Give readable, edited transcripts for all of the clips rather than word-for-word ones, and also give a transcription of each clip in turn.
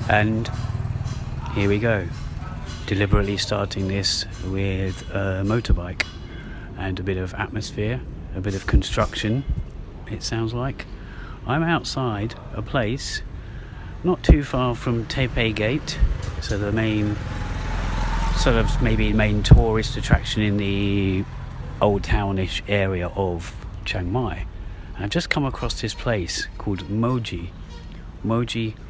And here we go, deliberately starting this with a motorbike and a bit of atmosphere, a bit of construction, it sounds like. I'm outside a place not too far from Tha Phae Gate, so the main main tourist attraction in the old townish area of Chiang Mai. And I've just come across this place called Moji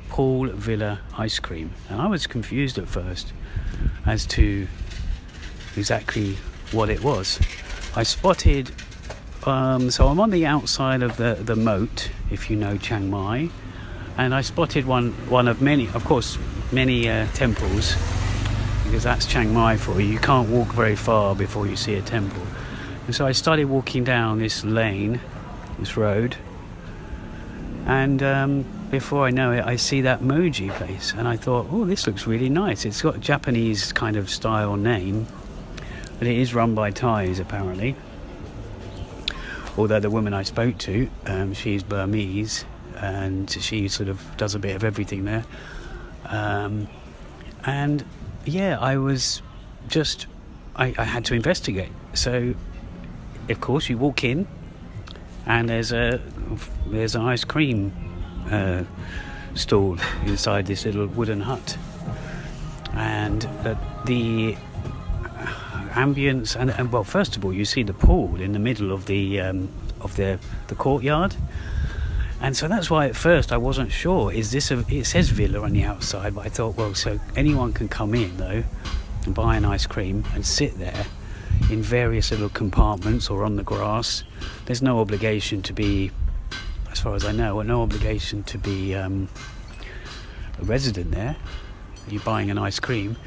Pool Villa Ice Cream, and I was confused at first as to exactly what it was. I spotted so I'm on the outside of the moat, if you know Chiang Mai, and I spotted one of many temples, because that's Chiang Mai for you. You can't walk very far before you see a temple. And so I started walking down this lane, this road, and before I know it, I see that Moji place, and I thought, oh, this looks really nice. It's got a Japanese kind of style name, but it is run by Thais apparently. Although the woman I spoke to, she's Burmese, and she sort of does a bit of everything there. And yeah, I had to investigate. So, of course, you walk in, and there's an ice cream stall inside this little wooden hut, and the ambience and well, first of all, you see the pool in the middle of the courtyard, and so that's why at first I wasn't sure, it says villa on the outside, but I thought, well, so anyone can come in though and buy an ice cream and sit there in various little compartments or on the grass. There's no obligation to be, as far as I know, no obligation to be a resident there. You're buying an ice cream,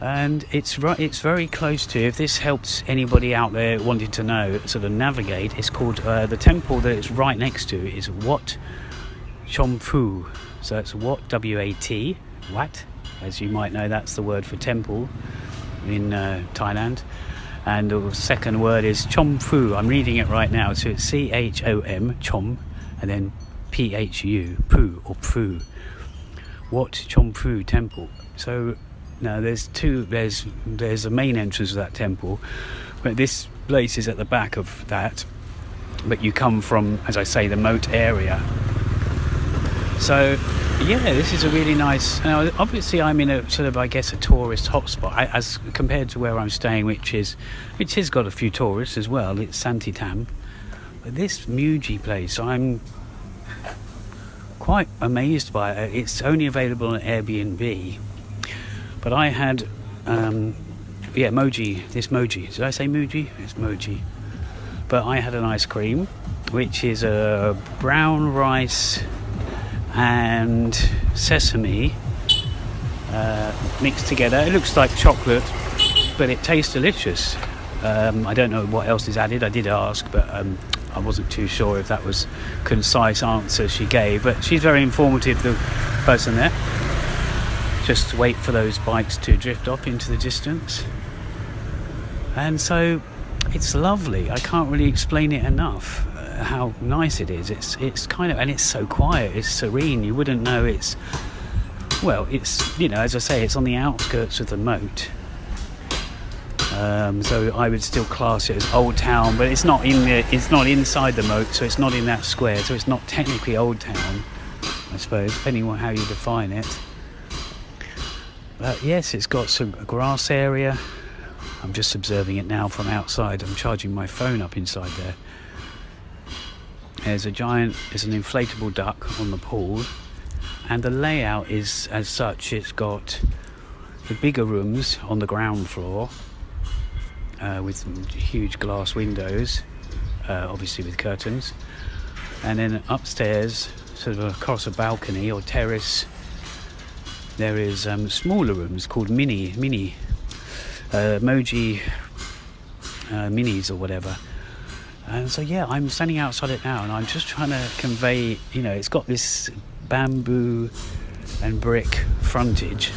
and it's very close to, if this helps anybody out there wanting to know, sort of navigate, it's called, the temple that it's right next to is Wat Chom Phu. So it's Wat, W-A-T, Wat, as you might know, that's the word for temple in Thailand. And the second word is Chom Phu. I'm reading it right now, so it's C-H-O-M, Chom, and then P-H-U, Phu, or Phu. Wat Chom Phu Temple. So now there's a main entrance to that temple, but this place is at the back of that. But you come from, as I say, the moat area. So yeah, this is a really nice. Now, obviously, I'm in a sort of, I guess, a tourist hotspot as compared to where I'm staying, which has got a few tourists as well. It's Santitam, but this Moji place, I'm quite amazed by it. It's only available on Airbnb, but I had Moji. Did I say Moji? It's Moji. But I had an ice cream, which is a brown rice and sesame mixed together. It looks like chocolate, but it tastes delicious. I don't know what else is added. I did ask, but I wasn't too sure if that was concise answer she gave. But she's very informative, the person there. Just wait for those bikes to drift off into the distance. And so it's lovely. I can't really explain it enough how nice it is. It's kind of, and it's so quiet, it's serene. You wouldn't know it's, as I say, it's on the outskirts of the moat. So I would still class it as Old Town, but it's not inside the moat, so it's not in that square, so it's not technically Old Town, I suppose, depending on how you define it. But yes, it's got some grass area. I'm just observing it now from outside. I'm charging my phone up inside there. There's an inflatable duck on the pool, and the layout is as such. It's got the bigger rooms on the ground floor with some huge glass windows, obviously with curtains, and then upstairs, sort of across a balcony or terrace, there is smaller rooms called Moji minis or whatever. And so yeah, I'm standing outside it now, and I'm just trying to convey, it's got this bamboo and brick frontage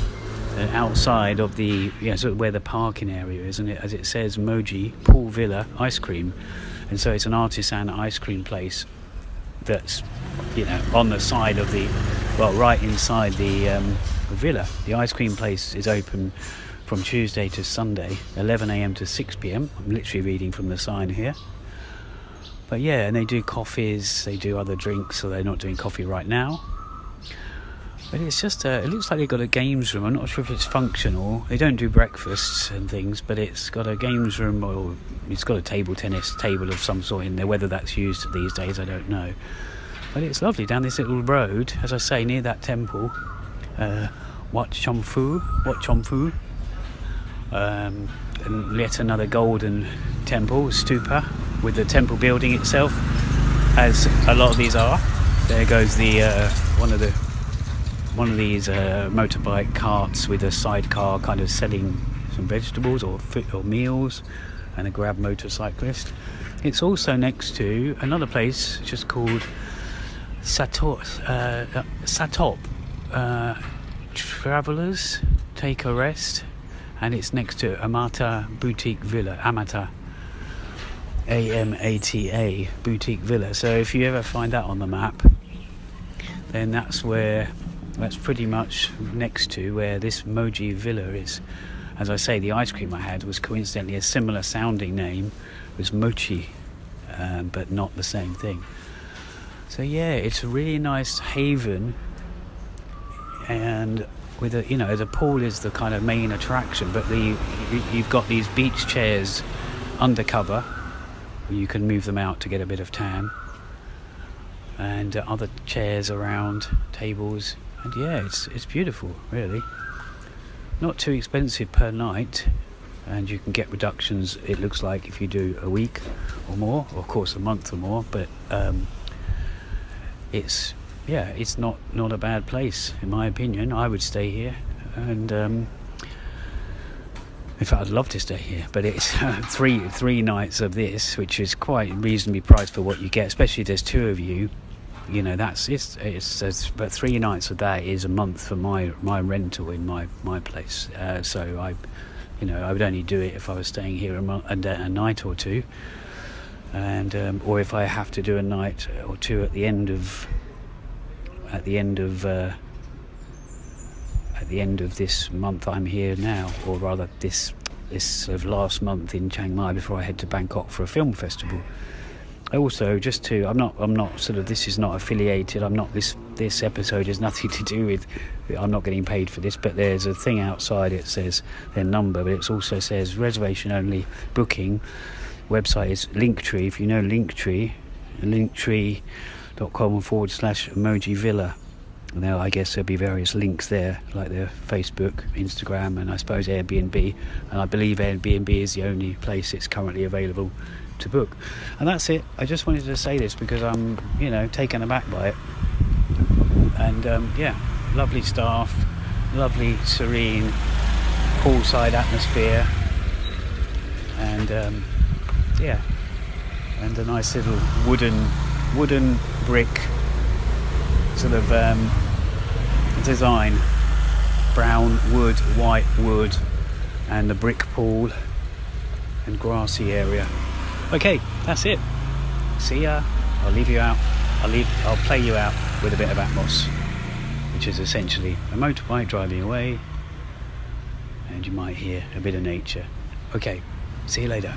outside of the, sort of where the parking area is, and as it says, Moji Pool Villa Ice Cream. And so it's an artisan ice cream place that's, on the side of the well, right inside the villa. The ice cream place is open from Tuesday to Sunday, 11 a.m. to 6 p.m. I'm literally reading from the sign here. But yeah, and they do coffees, they do other drinks, so they're not doing coffee right now. But it's just, it looks like they've got a games room. I'm not sure if it's functional. They don't do breakfasts and things, but it's got a games room, or it's got a table tennis table of some sort in there. Whether that's used these days, I don't know. But it's lovely down this little road, as I say, near that temple, Wat Chom Phu. And yet another golden temple, stupa, with the temple building itself, as a lot of these are. There goes the one of these motorbike carts with a sidecar, kind of selling some vegetables or meals, and a grab motorcyclist. It's also next to another place just called Satop. Travellers take a rest, and it's next to Amata Boutique Villa. Amata, A-M-A-T-A Boutique Villa. So if you ever find that on the map, then that's pretty much next to where this Moji Villa is. As I say, the ice cream I had was coincidentally a similar sounding name. It was Moji, but not the same thing. So yeah, it's a really nice haven, and with the pool is the kind of main attraction, but you've got these beach chairs undercover. You can move them out to get a bit of tan, and other chairs around, tables, and yeah, it's beautiful, really. Not too expensive per night, and you can get reductions, it looks like, if you do a week or more, or of course a month or more. But it's not a bad place, in my opinion. I would stay here, and in fact I'd love to stay here, but it's three nights of this, which is quite reasonably priced for what you get, especially if there's two of you. It's but 3 nights of that is a month for my rental in my place. So I would only do it if I was staying here a night or two, and or if I have to do a night or two at the end of this month I'm here now, or rather this sort of last month in Chiang Mai before I head to Bangkok for a film festival. Also, I'm not sort of, this is not affiliated. This episode has nothing to do with, I'm not getting paid for this, but there's a thing outside. It says their number, but it also says reservation only, booking. Website is Linktree. If you know Linktree, linktree.com/Moji Villa. Now I guess there'll be various links there, like their Facebook, Instagram, and I suppose Airbnb. And I believe Airbnb is the only place it's currently available to book. And that's it. I just wanted to say this because I'm taken aback by it. And lovely staff, lovely serene poolside atmosphere, and and a nice little wooden brick sort of design, brown wood, white wood, and the brick pool and grassy area. Okay, that's it. See ya. I'll leave you out. I'll play you out with a bit of Atmos, which is essentially a motorbike driving away, and you might hear a bit of nature. Okay, see you later.